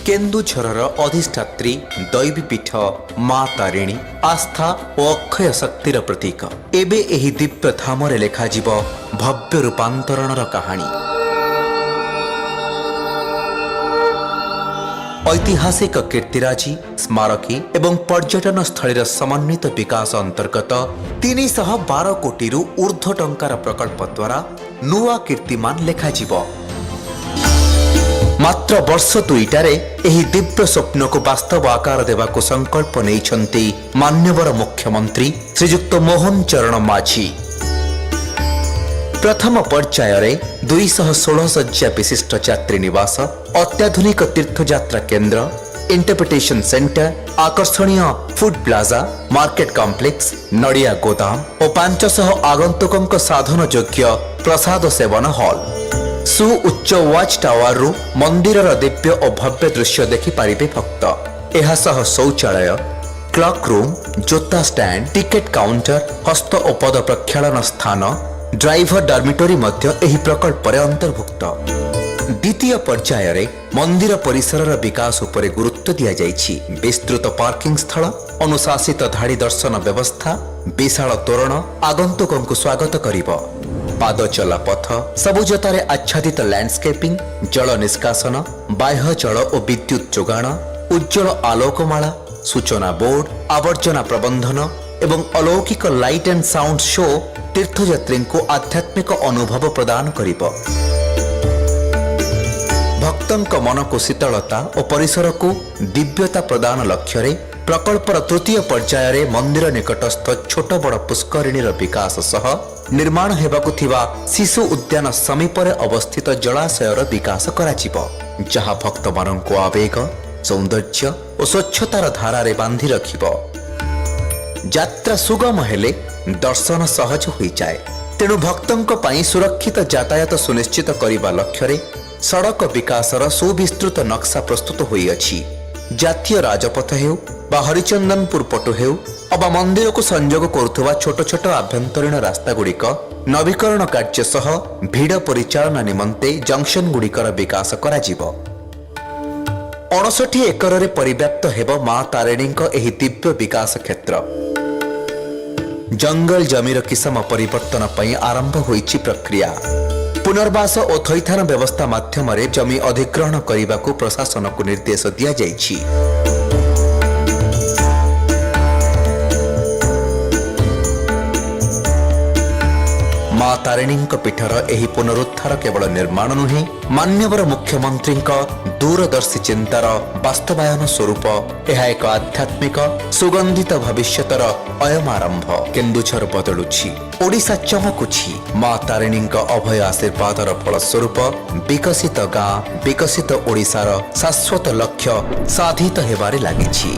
କେନ୍ଦୁଝରର ଅଧିଷ୍ଠାତ୍ରୀ ଦୈବୀପୀଠ ମା ତାରିଣୀ ଆସ୍ଥା ଓ ଅକ୍ଷୟ ଶକ୍ତିର ପ୍ରତୀକ। ଏବେ ଏହି ଦିବ୍ୟ ଧାମରେ ଲେଖାଯିବ ଭବ୍ୟ ରୂପାନ୍ତରଣର କାହାଣୀ। ଐତିହାସିକ କୀର୍ତ୍ତିରାଜି ସ୍ମାରକୀ ଏବଂ ପର୍ଯ୍ୟଟନ ସ୍ଥଳୀର ସମନ୍ୱିତ ବିକାଶ ଅନ୍ତର୍ଗତ 312 କୋଟିରୁ ଊର୍ଦ୍ଧ୍ୱ ଟଙ୍କାର ପ୍ରକଳ୍ପ ଦ୍ୱାରା ନୂଆ କୀର୍ତ୍ତିମାନ ଲେଖାଯିବ। ମାତ୍ର ବର୍ଷ ଦୁଇଟାରେ ଏହି ଦିବ୍ୟ ସ୍ୱପ୍ନକୁ ବାସ୍ତବ ଆକାର ଦେବାକୁ ସଂକଳ୍ପ ନେଇଛନ୍ତି ମାନ୍ୟବର ମୁଖ୍ୟମନ୍ତ୍ରୀ ଶ୍ରୀଯୁକ୍ତ ମୋହନ ଚରଣ ମାଝୀ। ପ୍ରଥମ ପର୍ଯ୍ୟାୟରେ 216 ଶଯ୍ୟା ବିଶିଷ୍ଟ ଯାତ୍ରୀ ନିବାସ, ଅତ୍ୟାଧୁନିକ ତୀର୍ଥଯାତ୍ରା କେନ୍ଦ୍ର, ଇଣ୍ଟରପ୍ରିଟେସନ ସେଣ୍ଟର, ଆକର୍ଷଣୀୟ ଫୁଡ୍ ପ୍ଲାଜା, ମାର୍କେଟ କମ୍ପ୍ଲେକ୍ସ, ନଡ଼ିଆ ଗୋଦାମ ଓ 500 ଆଗନ୍ତୁକଙ୍କ ସାଧନ ଯୋଗ୍ୟ ପ୍ରସାଦ ସେବନ ହଲ୍। ସୁଉଚ୍ଚ ୱାଚ୍ ଟାୱାରରୁ ମନ୍ଦିରର ଦିବ୍ୟ ଓ ଭବ୍ୟ ଦୃଶ୍ୟ ଦେଖିପାରିବେ ଭକ୍ତ। ଏହା ସହ ଶୌଚାଳୟ, କ୍ଲକ୍ ରୁମ୍, ଜୋତା ଷ୍ଟାଣ୍ଡ, ଟିକେଟ କାଉଣ୍ଟର, ହସ୍ତ ଓ ପଦ ପ୍ରକ୍ଷାଳନ ସ୍ଥାନ, ଡ୍ରାଇଭର ଡର୍ମିଟୋରୀ ମଧ୍ୟ ଏହି ପ୍ରକଳ୍ପରେ ଅନ୍ତର୍ଭୁକ୍ତ। ଦ୍ୱିତୀୟ ପର୍ଯ୍ୟାୟରେ ମନ୍ଦିର ପରିସରର ବିକାଶ ଉପରେ ଗୁରୁତ୍ୱ ଦିଆଯାଇଛି। ବିସ୍ତୃତ ପାର୍କିଂ ସ୍ଥଳ, ଅନୁଶାସିତ ଧାଡ଼ି ଦର୍ଶନ ବ୍ୟବସ୍ଥା, ବିଶାଳ ତୋରଣ ଆଗନ୍ତୁକଙ୍କୁ ସ୍ୱାଗତ କରିବ। ପାଦଚଲା ପଥ, ସବୁଜତାରେ ଆଚ୍ଛାଦିତ ଲ୍ୟାଣ୍ଡସ୍କେପିଂ, ଜଳ ନିଷ୍କାସନ, ବାହ୍ୟ ଜଳ ଓ ବିଦ୍ୟୁତ୍ ଯୋଗାଣ, ଉଜ୍ଜଳ ଆଲୋକମାଳା, ସୂଚନା ବୋର୍ଡ, ଆବର୍ଜନା ପ୍ରବନ୍ଧନ ଏବଂ ଅଲୌକିକ ଲାଇଟ୍ ଆଣ୍ଡ ସାଉଣ୍ଡ ଶୋ ତୀର୍ଥଯାତ୍ରୀଙ୍କୁ ଆଧ୍ୟାତ୍ମିକ ଅନୁଭବ ପ୍ରଦାନ କରିବ। ଭକ୍ତଙ୍କ ମନକୁ ଶୀତଳତା ଓ ପରିସରକୁ ଦିବ୍ୟତା ପ୍ରଦାନ ଲକ୍ଷ୍ୟରେ ପ୍ରକଳ୍ପର ତୃତୀୟ ପର୍ଯ୍ୟାୟରେ ମନ୍ଦିର ନିକଟସ୍ଥ ଛୋଟ ବଡ଼ ପୁଷ୍କରିଣୀର ବିକାଶ ସହ ନିର୍ମାଣ ହେବାକୁ ଥିବା ଶିଶୁ ଉଦ୍ୟାନ ସମୀପରେ ଅବସ୍ଥିତ ଜଳାଶୟର ବିକାଶ କରାଯିବ, ଯାହା ଭକ୍ତମାନଙ୍କୁ ଆବେଗ, ସୌନ୍ଦର୍ଯ୍ୟ ଓ ସ୍ୱଚ୍ଛତାର ଧାରାରେ ବାନ୍ଧି ରଖିବ। ଯାତ୍ରା ସୁଗମ ହେଲେ ଦର୍ଶନ ସହଜ ହୋଇଯାଏ। ତେଣୁ ଭକ୍ତଙ୍କ ପାଇଁ ସୁରକ୍ଷିତ ଯାତାୟାତ ସୁନିଶ୍ଚିତ କରିବା ଲକ୍ଷ୍ୟରେ ସଡ଼କ ବିକାଶର ସୁବିସ୍ତୃତ ନକ୍ସା ପ୍ରସ୍ତୁତ ହୋଇଅଛି। ଜାତୀୟ ରାଜପଥ ହେଉ ବା ହରିଚନ୍ଦନପୁର ପଟୁ ହେଉ ଅବା ମନ୍ଦିରକୁ ସଂଯୋଗ କରୁଥିବା ଛୋଟ ଛୋଟ ଆଭ୍ୟନ୍ତରୀଣ ରାସ୍ତାଗୁଡ଼ିକ ନବୀକରଣ କାର୍ଯ୍ୟ ସହ ଭିଡ଼ ପରିଚାଳନା ନିମନ୍ତେ ଜଙ୍କସନଗୁଡ଼ିକର ବିକାଶ କରାଯିବ। 59 ଏକରରେ ପରିବ୍ୟାପ୍ତ ହେବ ମା ତାରିଣୀଙ୍କ ଏହି ଦିବ୍ୟ ବିକାଶ କ୍ଷେତ୍ର। ଜଙ୍ଗଲ ଜମିର କିସମ ପରିବର୍ତ୍ତନ ପାଇଁ ଆରମ୍ଭ ହୋଇଛି ପ୍ରକ୍ରିୟା। ପୁନର୍ବାସ ଓ ଥଇଥାନ ବ୍ୟବସ୍ଥା ମାଧ୍ୟମରେ ଜମି ଅଧିଗ୍ରହଣ କରିବାକୁ ପ୍ରଶାସନକୁ ନିର୍ଦ୍ଦେଶ ଦିଆଯାଇଛି। ମା ତାରିଣୀଙ୍କ ପୀଠର ଏହି ପୁନରୁଦ୍ଧାର କେବଳ ନିର୍ମାଣ ନୁହେଁ, ମାନ୍ୟବର ମୁଖ୍ୟମନ୍ତ୍ରୀଙ୍କ ଦୂରଦର୍ଶୀ ଚିନ୍ତାର ବାସ୍ତବାୟନ ସ୍ୱରୂପ ଏହା ଏକ ଆଧ୍ୟାତ୍ମିକ ସୁଗନ୍ଧିତ ଭବିଷ୍ୟତର ଅୟମାରମ୍ଭ। କେନ୍ଦୁଝର ବଦଳୁଛି, ଓଡ଼ିଶା ଚମକୁଛି। ମା ତାରିଣୀଙ୍କ ଅଭୟ ଆଶୀର୍ବାଦର ଫଳସ୍ୱରୂପ ବିକଶିତ ଗାଁ, ବିକଶିତ ଓଡ଼ିଶାର ଶାଶ୍ୱତ ଲକ୍ଷ୍ୟ ସାଧିତ ହେବାରେ ଲାଗିଛି।